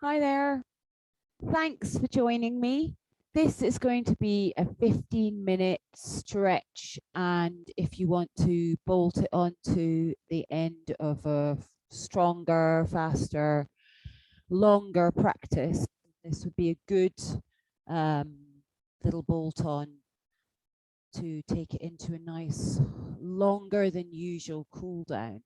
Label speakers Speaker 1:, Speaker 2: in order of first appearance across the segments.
Speaker 1: Hi there. Thanks for joining me. This is going to be a 15-minute stretch, and if you want to bolt it onto the end of a stronger, faster, longer practice, this would be a good um, little bolt on to take it into a nice, longer than usual cool down.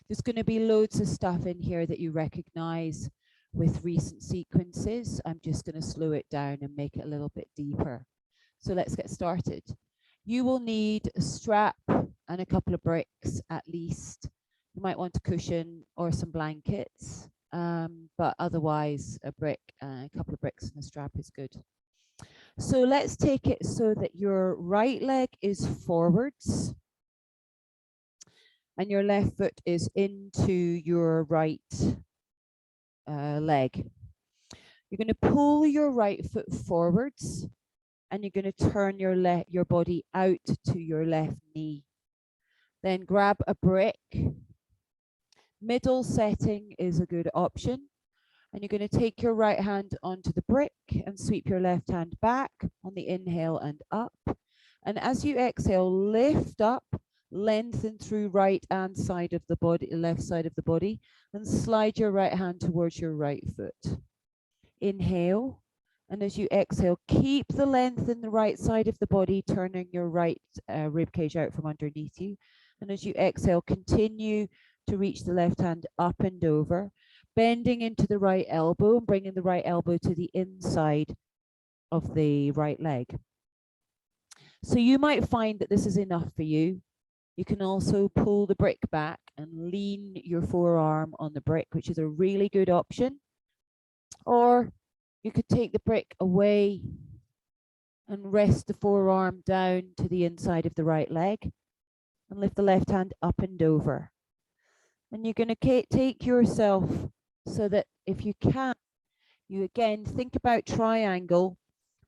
Speaker 1: There's going to be loads of stuff in here that you recognize with recent sequences. I'm just going to slow it down and make it a little bit deeper. So let's get started. You will need a strap and a couple of bricks at least. You might want a cushion or some blankets, but otherwise a brick, a couple of bricks and a strap is good. So let's take it so that your right leg is forwards and your left foot is into your right leg. You're going to pull your right foot forwards and you're going to turn your body out to your left knee. Then grab a brick. Middle setting is a good option. And you're going to take your right hand onto the brick and sweep your left hand back on the inhale and up. And as you exhale, lift up, lengthen through right hand side of the body, left side of the body, and slide your right hand towards your right foot. Inhale, and as you exhale, keep the length in the right side of the body, turning your right rib cage out from underneath you. And as you exhale, continue to reach the left hand up and over, bending into the right elbow and bringing the right elbow to the inside of the right leg. So you might find that this is enough for you. You can also pull the brick back and lean your forearm on the brick, which is a really good option. Or you could take the brick away and rest the forearm down to the inside of the right leg and lift the left hand up and over. And you're going to take yourself so that if you can, you again think about triangle,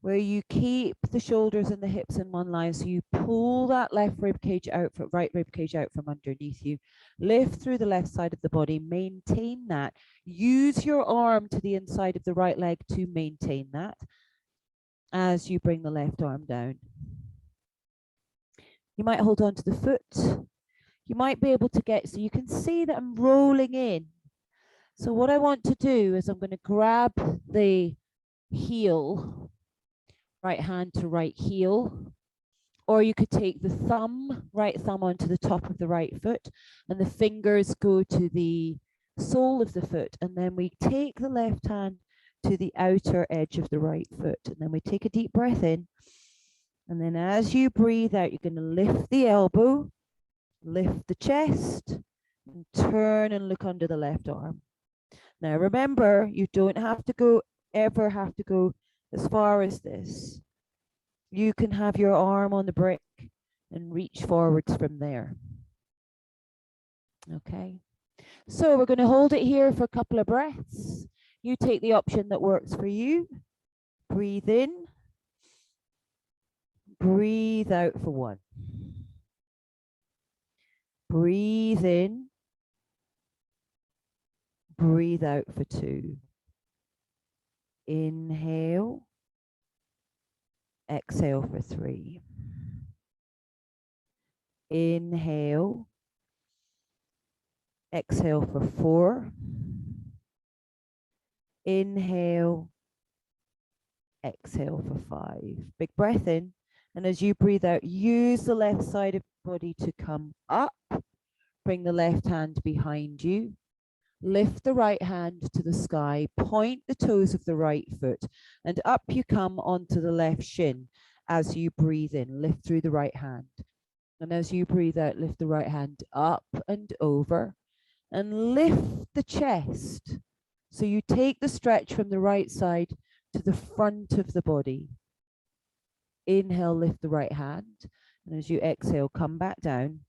Speaker 1: where you keep the shoulders and the hips in one line. So you pull that left rib cage out, right rib cage out from underneath you, lift through the left side of the body, maintain that. Use your arm to the inside of the right leg to maintain that as you bring the left arm down. You might hold on to the foot. You might be able to get, so you can see that I'm rolling in. So what I want to do is I'm going to grab the heel, right hand to right heel, or you could take the thumb, right thumb onto the top of the right foot, and the fingers go to the sole of the foot, and then we take the left hand to the outer edge of the right foot, and then we take a deep breath in, and then as you breathe out, you're going to lift the elbow, lift the chest, and turn and look under the left arm. Now remember, you don't have to ever have to go as far as this. You can have your arm on the brick and reach forwards from there. Okay, so we're going to hold it here for a couple of breaths. You take the option that works for you. Breathe in, breathe out for one. Breathe in, breathe out for two. Inhale, exhale for three. Inhale, exhale for four. Inhale, exhale for five. Big breath in, and as you breathe out, use the left side of the body to come up. Bring the left hand behind you. Lift the right hand to the sky, point the toes of the right foot, and up you come onto the left shin. As you breathe in, lift through the right hand. And as you breathe out, lift the right hand up and over, and lift the chest. So you take the stretch from the right side to the front of the body. Inhale, lift the right hand, and as you exhale, come back down.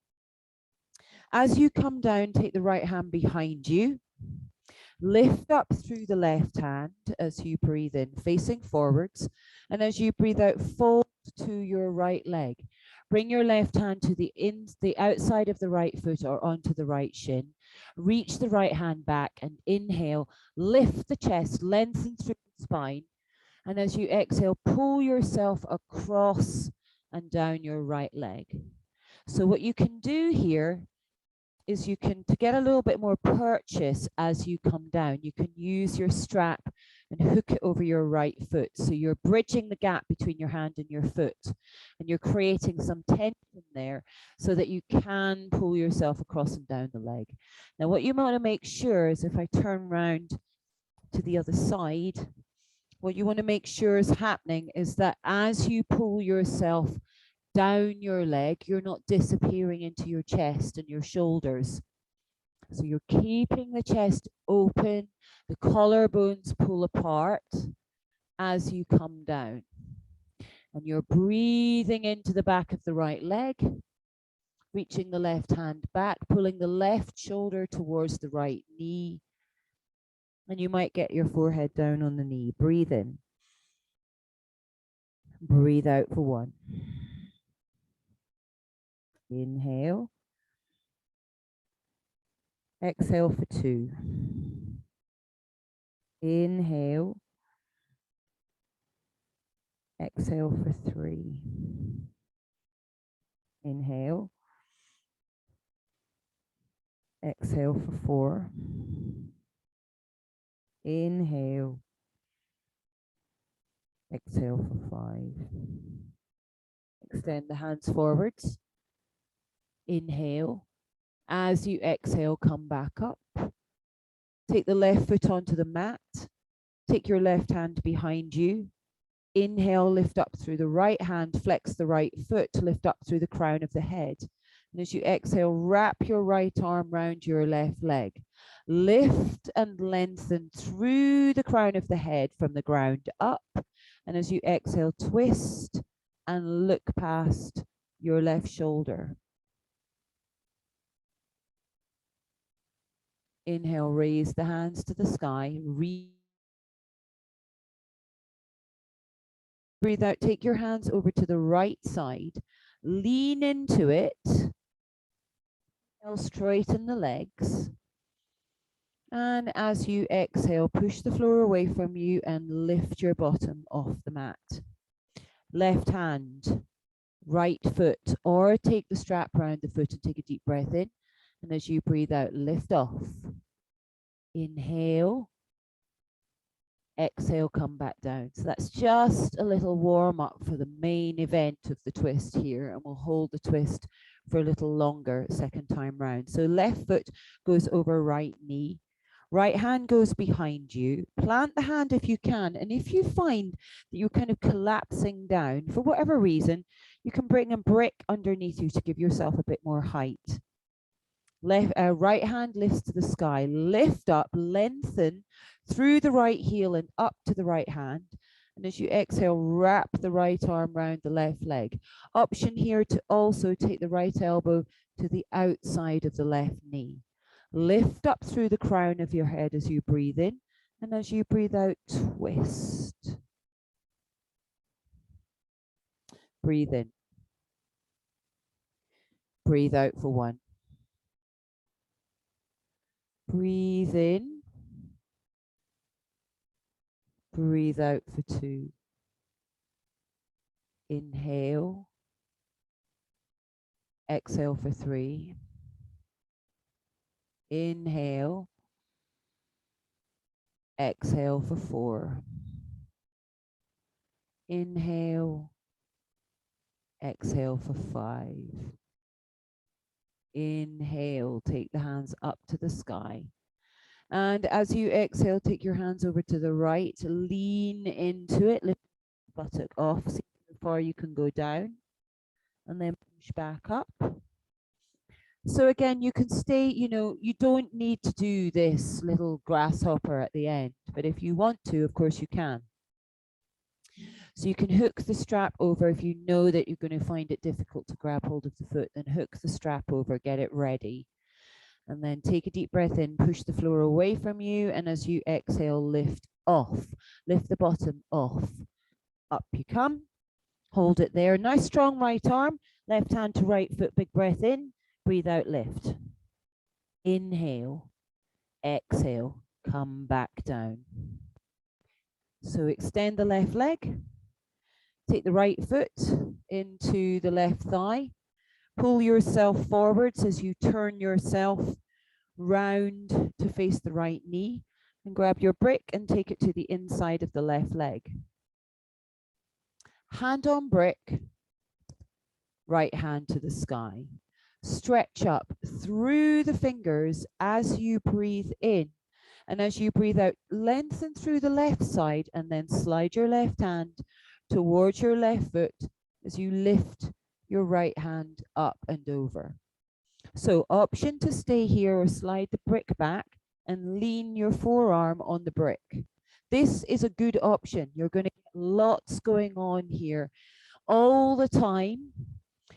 Speaker 1: As you come down, take the right hand behind you. Lift up through the left hand as you breathe in, facing forwards. And as you breathe out, fold to your right leg. Bring your left hand to the outside of the right foot or onto the right shin. Reach the right hand back and inhale. Lift the chest, lengthen through the spine. And as you exhale, pull yourself across and down your right leg. So what you can do here is you can, to get a little bit more purchase as you come down, you can use your strap and hook it over your right foot. So you're bridging the gap between your hand and your foot, and you're creating some tension there so that you can pull yourself across and down the leg. Now, what you want to make sure is, if I turn round to the other side, what you want to make sure is happening is that as you pull yourself down your leg, you're not disappearing into your chest and your shoulders. So you're keeping the chest open, the collarbones pull apart as you come down. And you're breathing into the back of the right leg, reaching the left hand back, pulling the left shoulder towards the right knee. And you might get your forehead down on the knee. Breathe in. Breathe out for 1. Inhale. Exhale for 2. Inhale. Exhale for 3. Inhale. Exhale for 4. Inhale. Exhale for 5. Extend the hands forwards. Inhale. As you exhale, come back up. Take the left foot onto the mat. Take your left hand behind you. Inhale, lift up through the right hand, flex the right foot to lift up through the crown of the head. And as you exhale, wrap your right arm round your left leg. Lift and lengthen through the crown of the head from the ground up. And as you exhale, twist and look past your left shoulder. Inhale, raise the hands to the sky. Breathe out, take your hands over to the right side. Lean into it. Inhale, straighten the legs. And as you exhale, push the floor away from you and lift your bottom off the mat. Left hand, right foot, or take the strap around the foot and take a deep breath in. And as you breathe out, lift off. Inhale. Exhale, come back down. So that's just a little warm up for the main event of the twist here, and we'll hold the twist for a little longer second time round. So left foot goes over right knee. Right hand goes behind you. Plant the hand if you can. And if you find that you're kind of collapsing down, for whatever reason, you can bring a brick underneath you to give yourself a bit more height. Right hand lifts to the sky. Lift up, lengthen through the right heel and up to the right hand. And as you exhale, wrap the right arm round the left leg. Option here to also take the right elbow to the outside of the left knee. Lift up through the crown of your head as you breathe in, and as you breathe out, twist. Breathe in. Breathe out for 1. Breathe in. Breathe out for 2. Inhale. Exhale for 3. Inhale. Exhale for 4. Inhale. Exhale for 5. Inhale, take the hands up to the sky. And as you exhale, take your hands over to the right, lean into it, lift the buttock off, see how far you can go down, and then push back up. So again, you can stay, you don't need to do this little grasshopper at the end, but if you want to, of course you can. So you can hook the strap over if you know that you're going to find it difficult to grab hold of the foot, then hook the strap over, get it ready. And then take a deep breath in, push the floor away from you, and as you exhale, lift off. Lift the bottom off. Up you come. Hold it there. Nice strong right arm. Left hand to right foot, big breath in. Breathe out, lift. Inhale, exhale, come back down. So extend the left leg. Take the right foot into the left thigh. Pull yourself forwards as you turn yourself round to face the right knee. And grab your brick and take it to the inside of the left leg. Hand on brick, right hand to the sky. Stretch up through the fingers as you breathe in. And as you breathe out, lengthen through the left side and then slide your left hand towards your left foot as you lift your right hand up and over. So option to stay here or slide the brick back and lean your forearm on the brick. This is a good option. You're going to get lots going on here all the time.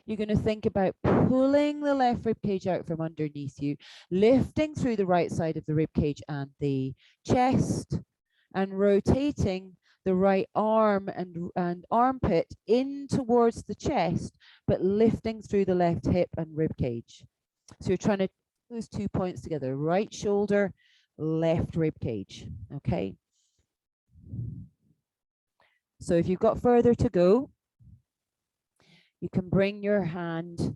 Speaker 1: You're going to think about pulling the left rib cage out from underneath you, lifting through the right side of the rib cage and the chest, and rotating the right arm and armpit in towards the chest, but lifting through the left hip and rib cage. So you're trying to those 2 points together, right shoulder, left rib cage, okay? So if you've got further to go, you can bring your hand,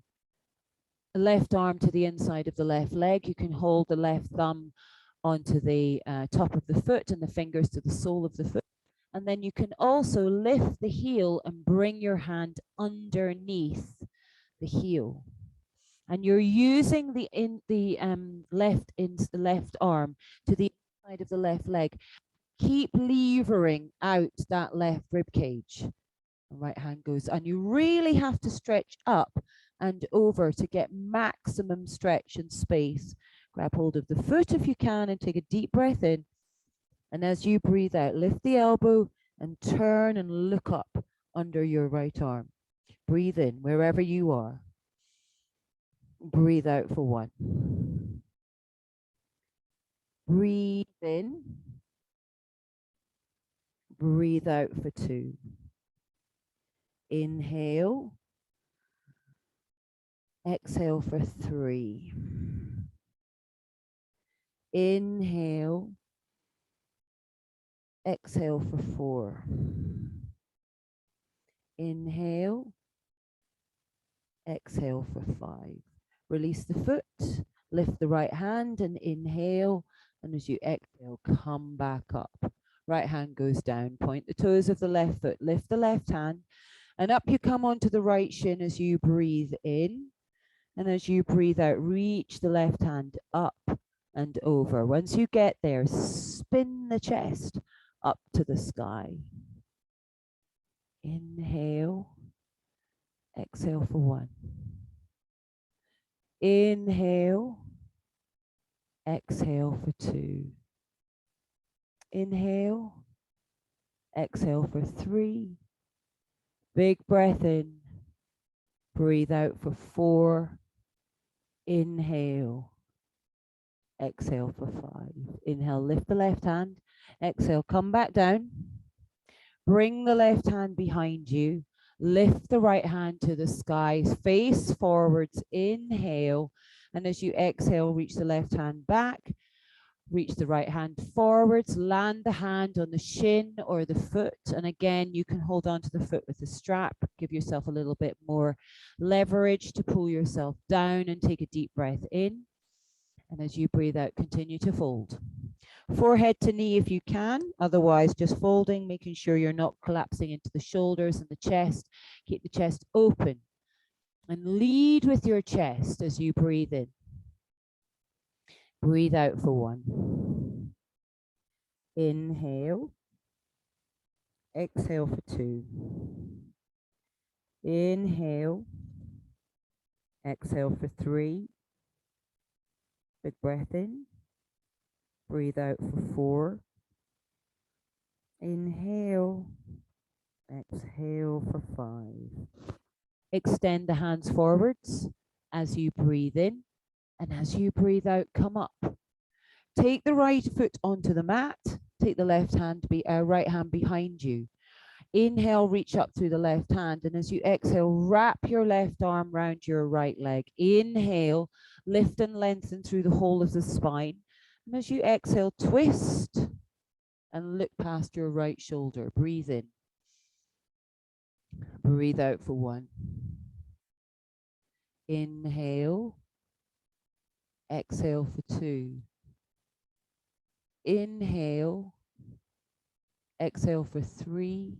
Speaker 1: left arm to the inside of the left leg. You can hold the left thumb onto the top of the foot and the fingers to the sole of the foot. And then you can also lift the heel and bring your hand underneath the heel. And you're using the left arm to the inside of the left leg. Keep levering out that left rib cage. The right hand goes, and you really have to stretch up and over to get maximum stretch and space. Grab hold of the foot if you can and take a deep breath in. And as you breathe out, lift the elbow and turn and look up under your right arm. Breathe in wherever you are. Breathe out for 1. Breathe in. Breathe out for 2. Inhale. Exhale for 3. Inhale. Exhale for 4. Inhale. Exhale for 5. Release the foot. Lift the right hand and inhale. And as you exhale, come back up. Right hand goes down. Point the toes of the left foot. Lift the left hand. And up you come onto the right shin as you breathe in. And as you breathe out, reach the left hand up and over. Once you get there, spin the chest up to the sky. Inhale. Exhale for 1. Inhale. Exhale for 2. Inhale. Exhale for 3. Big breath in. Breathe out for 4. Inhale. Exhale for 5. Inhale, lift the left hand. Exhale, come back down. Bring the left hand behind you. Lift the right hand to the sky. Face forwards. Inhale. And as you exhale, reach the left hand back. Reach the right hand forwards. Land the hand on the shin or the foot. And again, you can hold on to the foot with the strap. Give yourself a little bit more leverage to pull yourself down and take a deep breath in. And as you breathe out, continue to fold. Forehead to knee if you can, otherwise just folding, making sure you're not collapsing into the shoulders and the chest. Keep the chest open and lead with your chest as you breathe in. Breathe out for 1. Inhale. Exhale for 2. Inhale. Exhale for 3. Big breath in. Breathe out for 4. Inhale. Exhale for 5. Extend the hands forwards as you breathe in. And as you breathe out, come up. Take the right foot onto the mat. Take the right hand behind you. Inhale, reach up through the left hand. And as you exhale, wrap your left arm around your right leg. Inhale, lift and lengthen through the whole of the spine. And as you exhale, twist and look past your right shoulder. Breathe in. Breathe out for 1. Inhale. Exhale for 2. Inhale. Exhale for 3.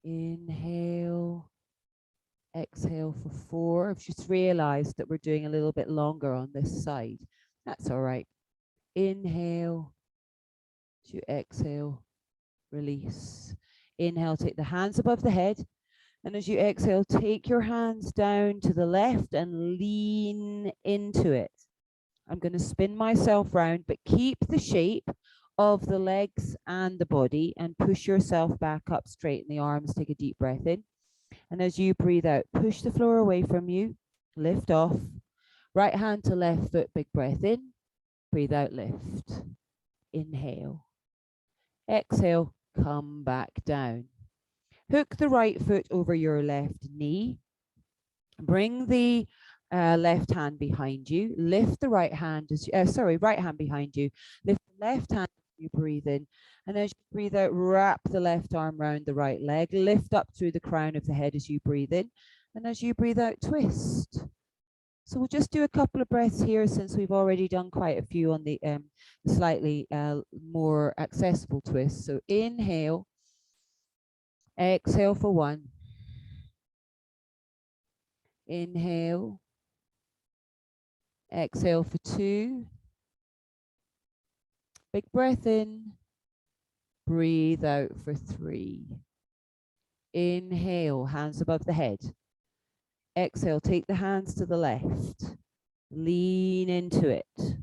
Speaker 1: Inhale. Exhale for 4. I've just realized that we're doing a little bit longer on this side. That's all right. Inhale. As you exhale, release. Inhale, take the hands above the head. And as you exhale, take your hands down to the left and lean into it. I'm going to spin myself round, but keep the shape of the legs and the body and push yourself back up, straighten the arms, take a deep breath in. And as you breathe out, push the floor away from you, lift off. Right hand to left foot, big breath in, breathe out, lift. Inhale. Exhale, come back down. Hook the right foot over your left knee. Bring the left hand behind you. Lift the right hand right hand behind you. Lift the left hand as you breathe in. And as you breathe out, wrap the left arm around the right leg. Lift up through the crown of the head as you breathe in. And as you breathe out, twist. So we'll just do a couple of breaths here since we've already done quite a few on the slightly more accessible twist. So inhale, exhale for 1. Inhale, exhale for 2. Big breath in, breathe out for 3. Inhale, hands above the head. Exhale, take the hands to the left. Lean into it.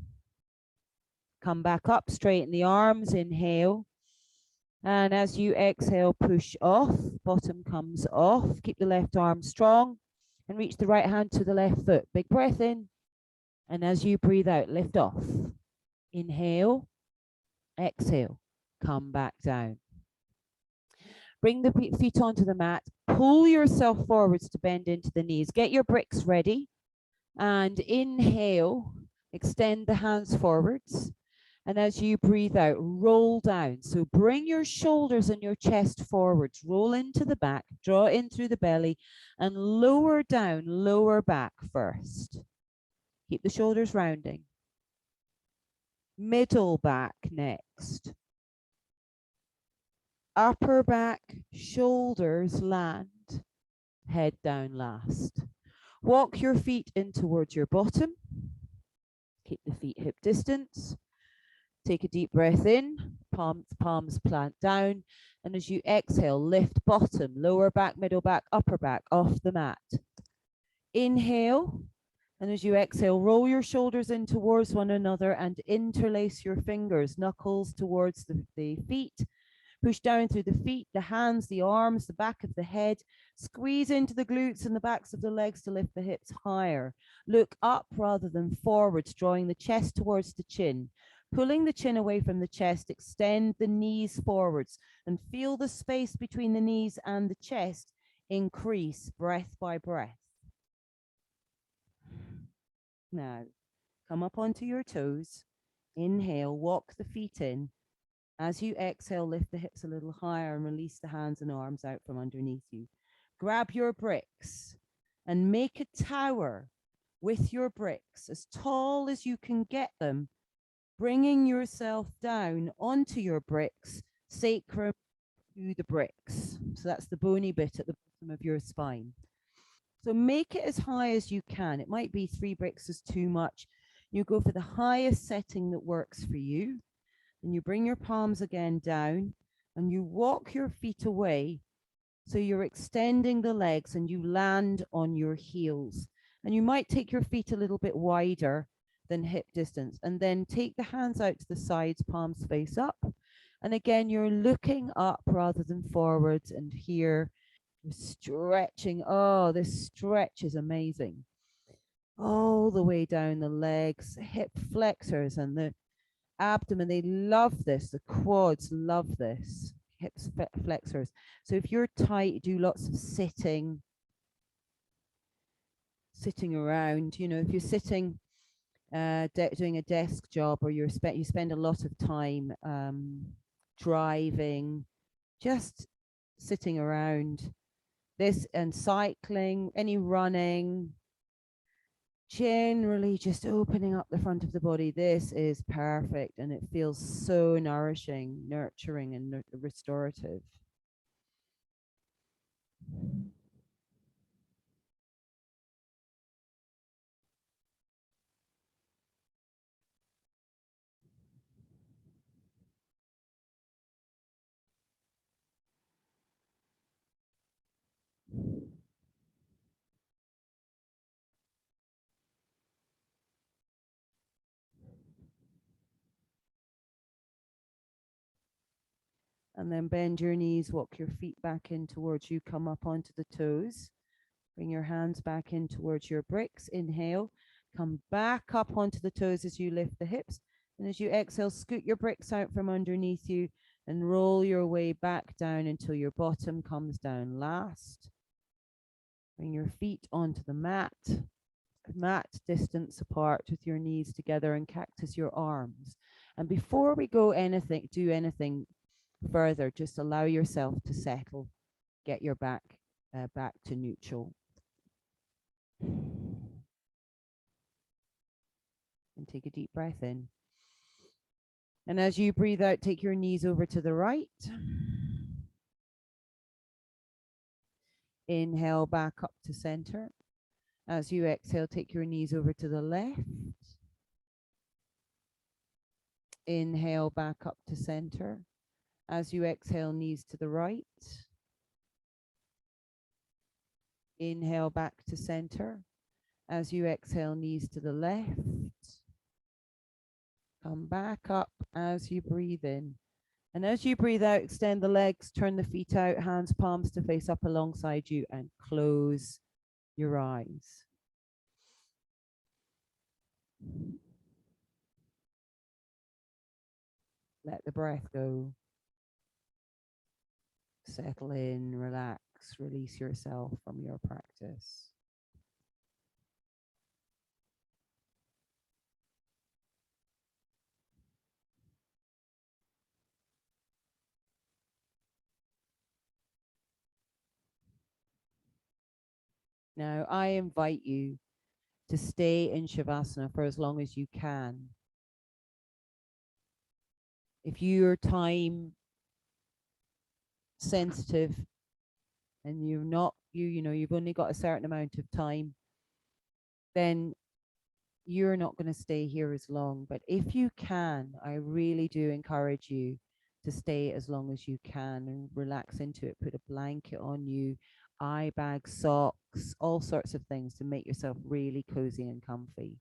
Speaker 1: Come back up, straighten the arms, inhale. And as you exhale, push off, bottom comes off. Keep the left arm strong and reach the right hand to the left foot. Big breath in. And as you breathe out, lift off. Inhale, exhale, come back down. Bring the feet onto the mat. Pull yourself forwards to bend into the knees. Get your bricks ready. And inhale, extend the hands forwards. And as you breathe out, roll down. So bring your shoulders and your chest forwards. Roll into the back, draw in through the belly, and lower down, lower back first. Keep the shoulders rounding. Middle back next. Upper back, shoulders land, head down last. Walk your feet in towards your bottom. Keep the feet hip distance. Take a deep breath in, palms plant down. And as you exhale, lift bottom, lower back, middle back, upper back off the mat. Inhale. And as you exhale, roll your shoulders in towards one another and interlace your fingers, knuckles towards the feet. Push down through the feet, the hands, the arms, the back of the head. Squeeze into the glutes and the backs of the legs to lift the hips higher. Look up rather than forwards, drawing the chest towards the chin. Pulling the chin away from the chest, extend the knees forwards and feel the space between the knees and the chest increase breath by breath. Now, come up onto your toes. Inhale, walk the feet in. As you exhale, lift the hips a little higher and release the hands and arms out from underneath you. Grab your bricks and make a tower with your bricks as tall as you can get them, bringing yourself down onto your bricks, sacrum to the bricks. So that's the bony bit at the bottom of your spine. So make it as high as you can. It might be 3 bricks is too much. You go for the highest setting that works for you. And you bring your palms again down and you walk your feet away. So you're extending the legs and you land on your heels. And you might take your feet a little bit wider than hip distance. And then take the hands out to the sides, palms face up. And again, you're looking up rather than forwards. And here, you're stretching. Oh, this stretch is amazing. All the way down the legs, hip flexors and the abdomen. They love this. The quads love this. hips flexors. So if you're tight, do lots of sitting around. You know, if you're sitting, doing a desk job, or you spend a lot of time driving, just sitting around. This and cycling, any running, generally just opening up the front of the body. This is perfect, and it feels so nourishing, nurturing, and restorative. And then bend your knees, walk your feet back in towards you, come up onto the toes. Bring your hands back in towards your bricks. Inhale, come back up onto the toes as you lift the hips. And as you exhale, scoot your bricks out from underneath you and roll your way back down until your bottom comes down last. Bring your feet onto the mat distance apart with your knees together, and cactus your arms. And before we do anything further, just allow yourself to settle, get your back to neutral. And take a deep breath in. And as you breathe out, take your knees over to the right. Inhale back up to center. As you exhale, take your knees over to the left. Inhale back up to center. As you exhale, knees to the right. Inhale back to center. As you exhale, knees to the left. Come back up as you breathe in. And as you breathe out, extend the legs, turn the feet out, hands, palms to face up alongside you, and close your eyes. Let the breath go. Settle in, relax, release yourself from your practice. Now, I invite you to stay in Shavasana for as long as you can. If you're time sensitive and you're not, you've only got a certain amount of time, then you're not going to stay here as long. But if you can, I really do encourage you to stay as long as you can and relax into it. Put a blanket on you, eye bag, socks, all sorts of things to make yourself really cozy and comfy.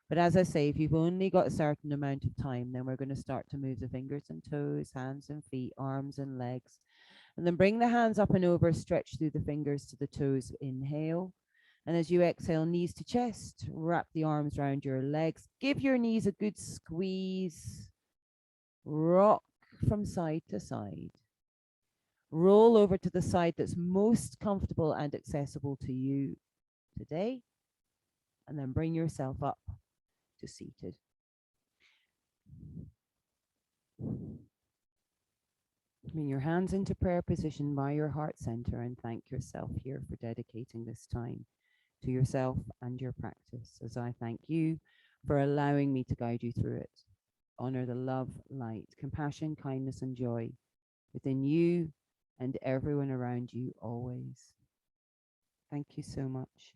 Speaker 1: But as I say, if you've only got a certain amount of time, then we're going to start to move the fingers and toes, hands and feet, arms and legs. And then bring the hands up and over, stretch through the fingers to the toes. Inhale. And as you exhale, knees to chest, wrap the arms around your legs. Give your knees a good squeeze. Rock from side to side. Roll over to the side that's most comfortable and accessible to you today. And then bring yourself up to seated. Bring your hands into prayer position by your heart center and thank yourself here for dedicating this time to yourself and your practice, as I thank you for allowing me to guide you through it. Honor the love, light, compassion, kindness, and joy within you and everyone around you always. Thank you so much.